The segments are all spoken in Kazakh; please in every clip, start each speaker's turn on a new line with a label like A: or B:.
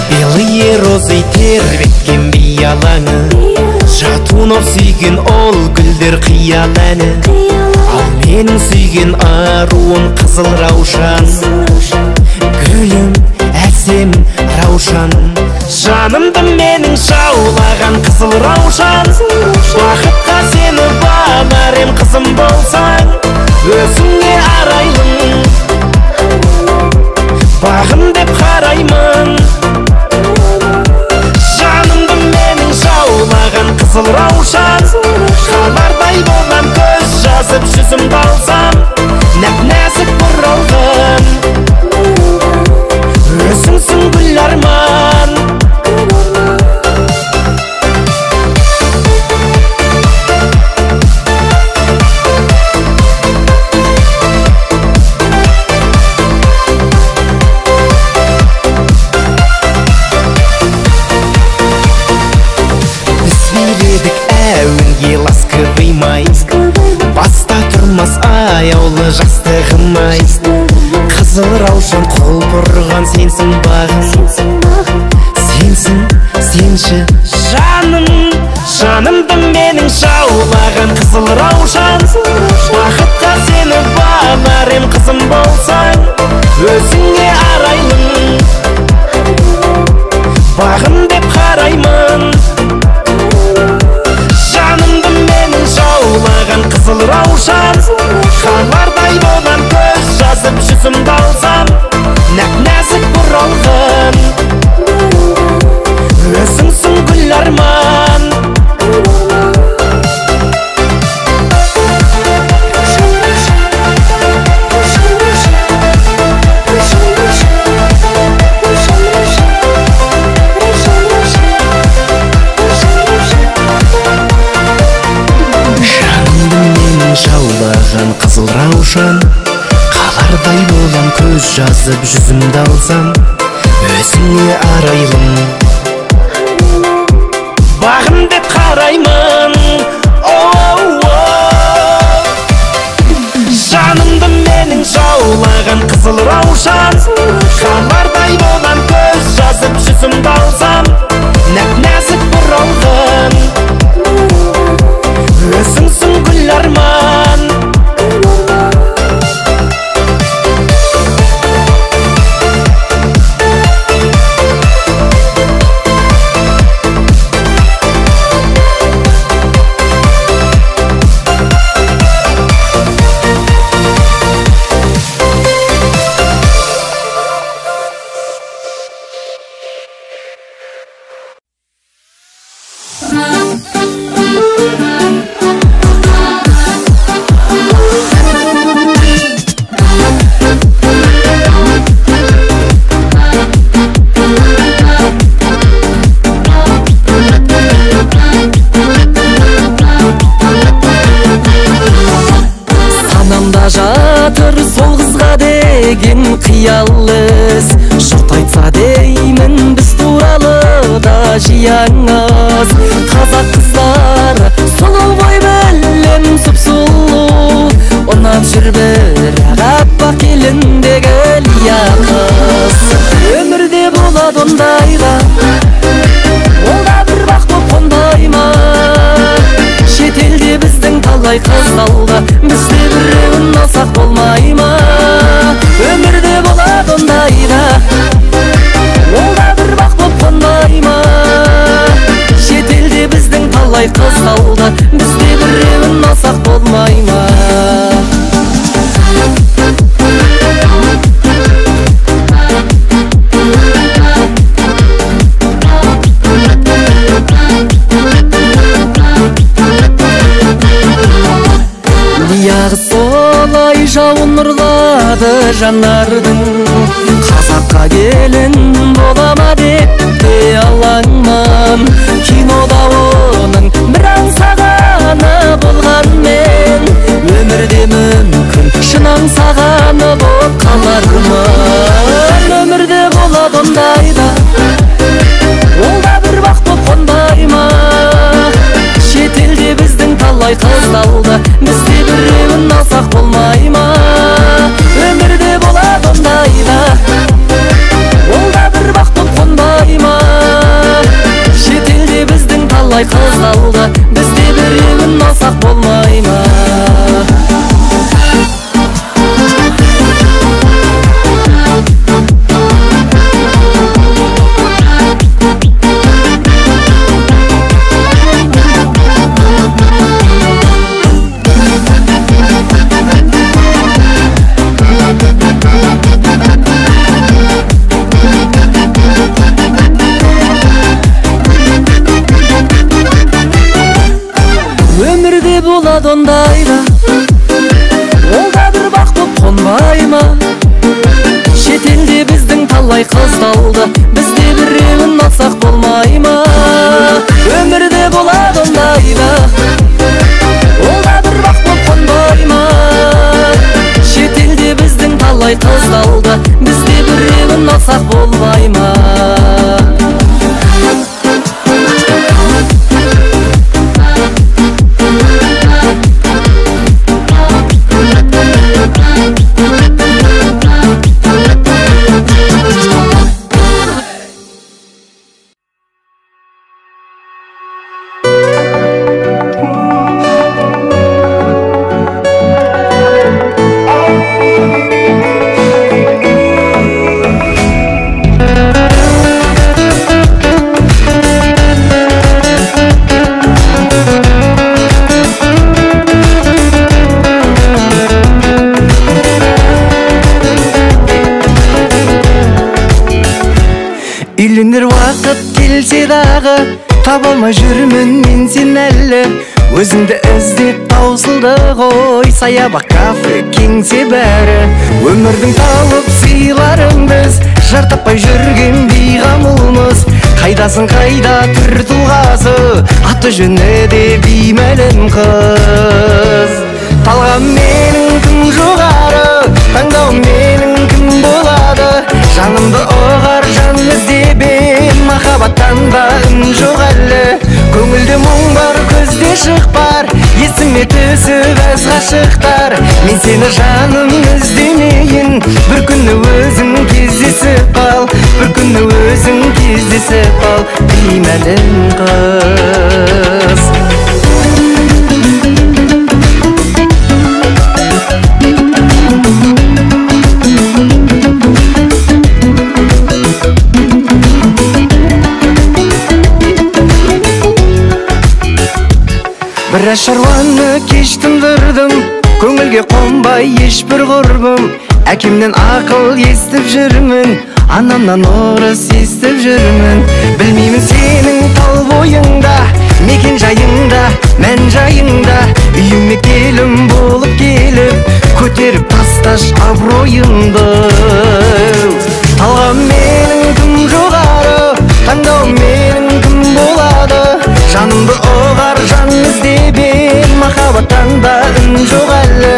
A: Белые розы тербеткен биялаңы, жатунов сүйген ол гүлдер қияләні. Ал менің сүйген аруым қызыл раушан, гүлім әсем раушан. Жанымды менің жаулаған қызыл раушан, бақытқа сені бағарым қызым болсаң, өзіңе арайлым, бағым деп қараймын. Жанымды менің жаулаған қызыл раушан, қалардай болам көз жазып жүзімді алсам, нәп-нәзік бұралғын, өзіңсің гүл арман. Ласковый май, баста тұрмас аяулы жастығым ай. Қызыл раушан құлпырған сенсің бағым, сенсің, сенші жаным. Жанымды менің жаулаған қызыл раушан, бақытқа сені бағарым қызым болсаң, өзіңе арайлым, бағым деп қараймын. Жанымды менің жаулаған қызыл раушан, қалардай болам көз жазып жүзімді алсам, нәп-нәзік бұралғын, өзіңсің гүл арман. Жаулаған қызыл раушан, қалардай болам көз жазып жүзімді алсам, өзіңе арайлым, бағым деп қараймын. Жанымды менің жаулаған қызыл раушан, қалардай болам көз жазып жүзімді алсам, нәп-нәзік бұралғын, өзіңсің гүл арман.
B: Жатыр сол қызға деген қиялыз, жұрт айтса деймін біз туралы да жияңыз. Қазақ қыздары сұлу ғой білем сұп-сұлу, ұнап жүр бірақ аппақ келіндегі лия қыз. Өмірде болады ондайға, ол да бір бақ боп қонбай ма? Шетелде біздің талай қыз алда, бізде біреуін алсақ болмай ма? Өмірде болады ондайда, ол да бір бақ боп қонбай ма? Шетелде біздің талай қыз алда, бізде біреуін алсақ болмай ма? Яғы солай жауын ұрлады жанардың, қазаққа келін болама деп те алаңман. Кинода оның бір аңсағаны болғанмен, өмірде мүмкін шын аңсағаны болып қалармын. Өмірде болады ондайда, ол да бір бақ боп қонбай ма? Шетелде біздің талай қыз алда, бізде біреуін алсақ болмай ма? Өмірде болады ондайда, ол да бір бақ боп қонбай ма? saldı. Bizde bireun alsak bolmay mı? Ömürde bolad ondayda, ol da bir vakt bolup qonbay mı? Chet elde bizden talay kız saldı. Bizde bireun alsak bolmay mı?
A: Үйленер вақыт келсе дағы, табалмай жүрмін мен сен әлі. Өзіңді іздеп таусылды ғой, саябақ кафе кеңсе бәрі. Өмірдің тауып сыйларын біз, жар таппай жүрген бейғамылмыз. Қайдасың қайда түр тұлғасы, аты жөні де беймәлім қыз. Талғам менің кім жоғары, таңдау менің кім болады? Жанымды оғар жан іздебен, махаббаттан ба үн жоқ әлі. Көңілде мұң бар, көзде шық бар, есіме түсіп әз ғашықтар. Мен сені жаным іздемейін, бір күні өзің кездесіп қал, бір күні өзің кездесіп қал, беймәлім қыз. Біраз шаруаны кеш тындырдым, көңілге қонбай ешбір құрбым. Әкемнен ақыл естіп жүрмін, анамнан орыс естіп жүрмін. Білмеймін сенің тал бойыңда, мекен жайыңда, мән жайыңда. Үйіме келім болып келіп, көтеріп тасташ абыройымды. Талғам менің кім жоғары, таңдау менің кім болады? Жанымды оғар жан іздебен, махаббаттан да үн жоқ әлі.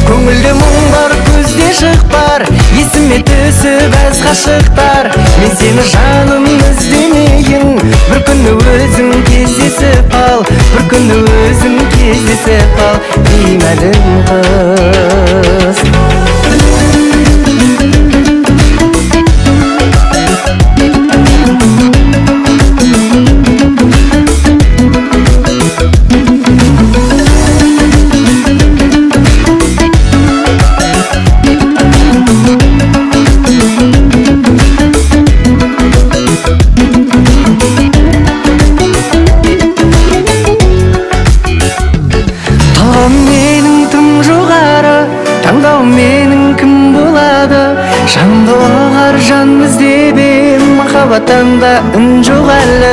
A: Көңілде мұң бар, көзде шық бар, есіме түсіп әз ғашықтар. Мен сені жаным іздемейін, бір күні өзің кездесіп қал, бір күні өзің кездесіп қал, беймәлім қыз. Таңдау менің кім болады? Жанымды оғар жан іздебен, махаббаттан да үн жоқ әлі.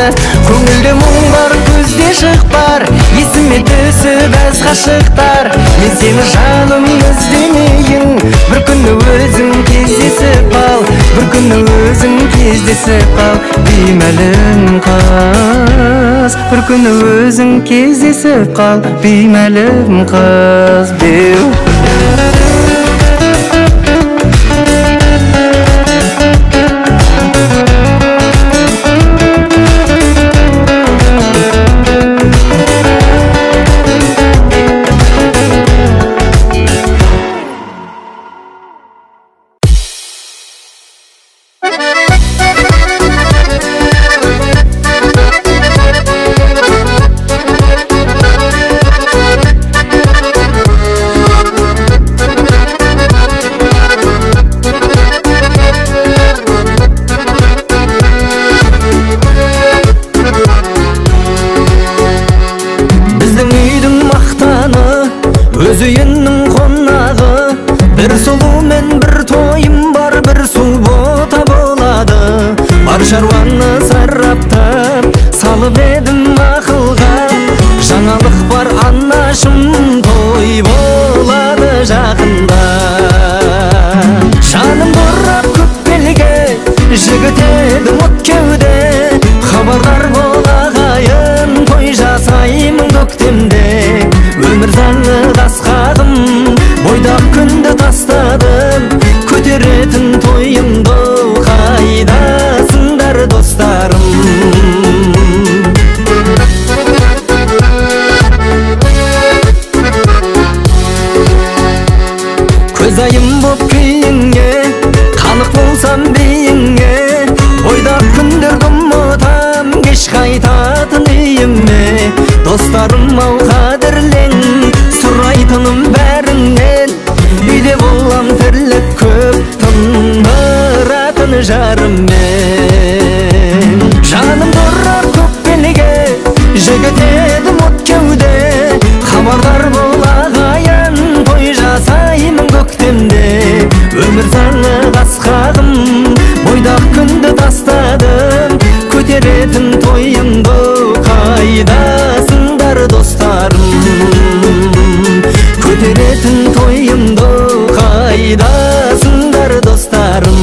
A: Көңілде мұң бар, көзде шық бар, есіме түсіп әз ғашықтар. Мен сені жаным іздемейін, бір күні өзің кездесіп қал, бір күні өзің кездесіп қал, беймәлім қыз. Бір күні өзің кездесіп қал, беймәлім қыз. кетедім от кеуде, хабардар болағайын, той жасаймын көктемде. Өмір заңы қасқағым, бойдақ күнді тастадым, көтеретін тойымды қайдасыңдар достарым. Көз айым боп күйіңе, қанық болсам бейіңе, бойдақ күндерді ұмытам, кеш қайтатын үйіме. Достарым ау қадірлен, сұрайтыным бәріңнен, үйде болам тірлік көп, тындыратын жарыммен. Жаным тұрар көк белге, жігіт едім от кеуде, хабардар болағайын, той жасаймын көктемде. Өмір заңы қасқағым, бойдақ күнді тастадым, көтеретін тойымды қайдасыңдар достарым. Көтеретін тойымды қайдасыңдар достарым.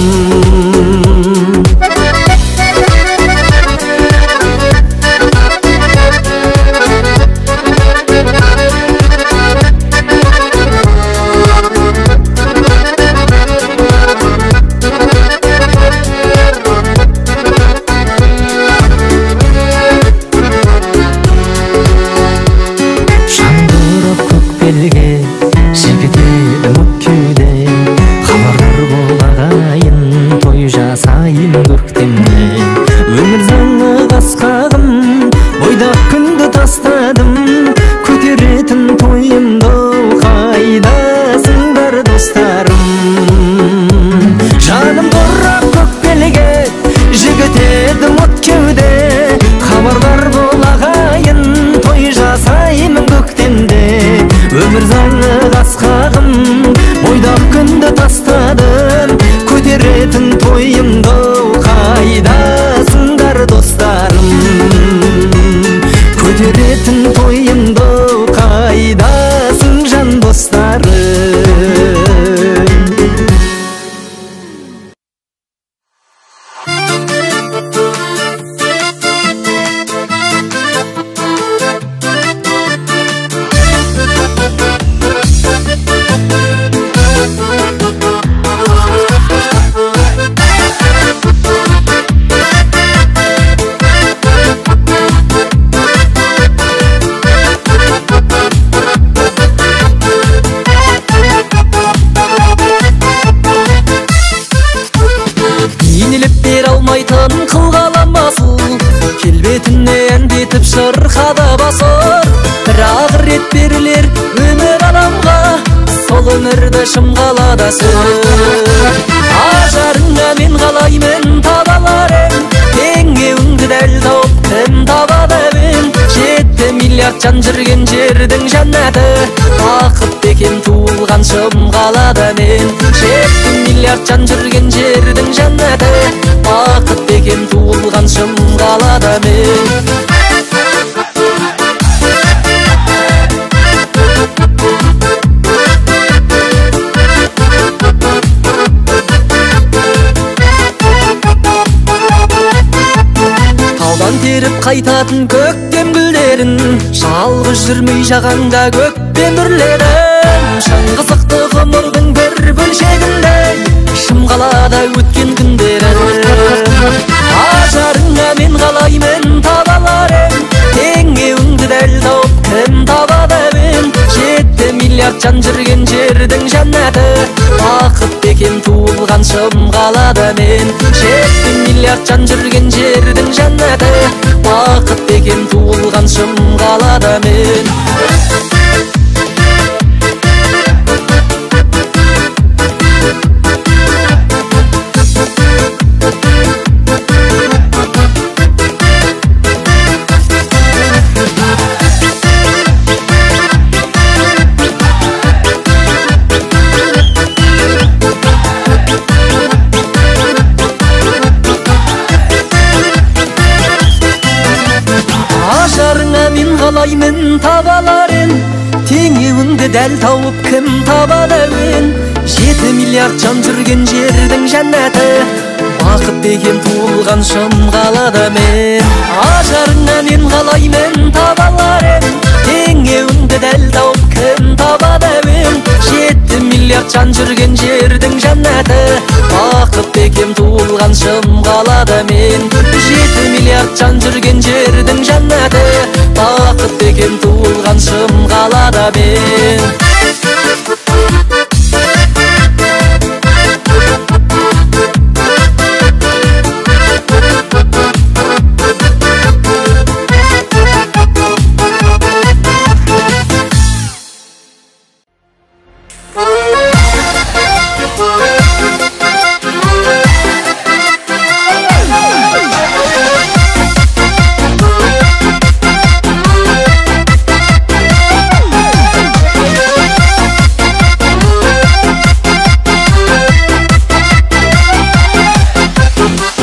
A: Өмір заңы қасқағым, бойдақ күнді тастадым, көтеретін тойымды қайдасыңдар достарым. Көтеретін тойымды қайдасың жан достарым. Шырқада басыр, бір рет берілер өмір адамға, сол өмірді шымғалада сүр. Ажарыңа мен қалаймын табаларым, теңеуіңді дәл тауып кім табады мен. 7 миллиард жан жүрген жердің жәннаты, бақыт екен туылған шымғалада мен. 7 миллиард жан жүрген жердің жәннаты, бақыт екен туылған шымғалада мен. Теріп қайтатын көктем гүлдерін, жалғыз жүрмей жағаңда көктем үрлерін. Шыңғысықты ғұмырдың бір бөлшегінде, шымғалада өткен күндерін. Ажарыңа мен қалаймын табаларым, теңеуіңді дәл тауып кім табады мен. 7 миллиард жан жүрген жердің жәннаты, бақыт екен туылған шымғалада мен. 7 миллиард жан жүрген жердің жәннаты, бақыт екен туылған шымғалада мен. Қалаймын табаларын, теңеуіңді дәл тауып кім табады мен. 7 миллиард жан жүрген жердің жәннаты,
B: бақыт деген туылған шым қалада мен. Ажарыңа мен қалаймын таба алар ем, теңеуіңді дәл тауып кім табады әуен. 7 миллиард жан жүрген жердің жәннаты, бақыт деген туылған шым қалада мен. 7 миллиард жан жүрген жердің жәннаты, бақыт деген туылған шым қалада мен.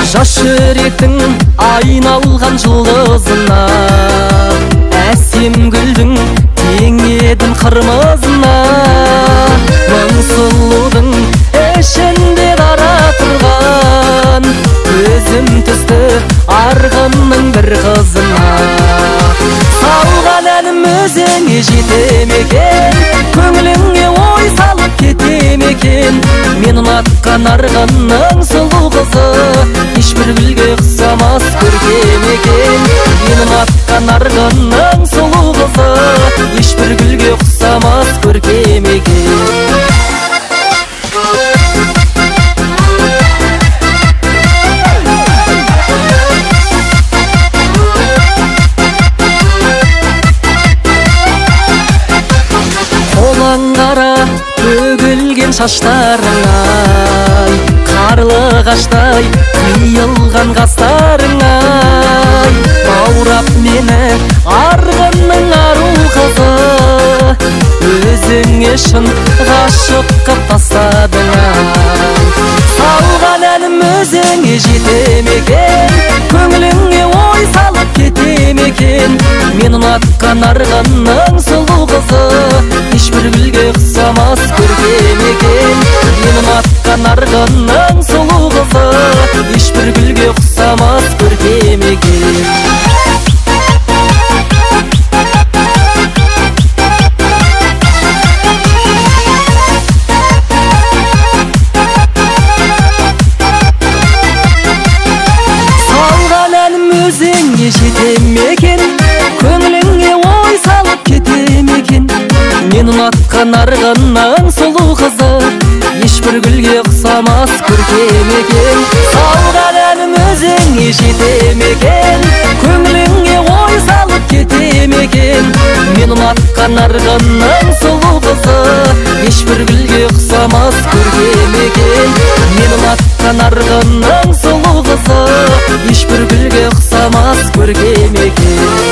B: Жас жүректің айналған жұлдызына, әсем гүлдің тең едің қырмызына. Мың сұлудың ішінде дара тұрған, көзім түсті арғынның бір қызына. Салған әнім өзіңе жетем екен, көңіліңе ой салып кетем екен. Мен ұнатқан арғынның сұлу қызы, ешбір гүлге ұқсамас көркем екен. Мен ұнатқан арғынның сұлу қызы, ешбір гүлге ұқсамас көркем екен. Қолаң қара төгілген шаштарыңа, қарлығаштай қиылған қастарыңа. Баурап мені арғынның ару қызы, өзіңе шын ғашық қып тастадың. Салған әнім өзіңе жетем екен, көңіліңе ой салып кетем екен. Мен ұнатқан арғынның сұлу қызы, ешбір гүлге ұқсамас көркем екен. Мен ұнатқан арғынның сұлу қызы, ешбір гүлге ұқсамас көркем екен. Салған әнім өзіңе жетем екен, көңіліңе ой салып кетем екен. Мен ұнатқан арғынның сұлу қызы, ешбір гүлге ұқсамас көркем екен. Салған әнім өзіңе жетем екен, көңіліңе ой салып кетем екен. Мен ұнатқан арғынның сұлу қызы, ешбір гүлге ұқсамас көркем екен. Мен ұнатқан арғынның сұлу қызы, ешбір гүлге ұқсамас көркем екен.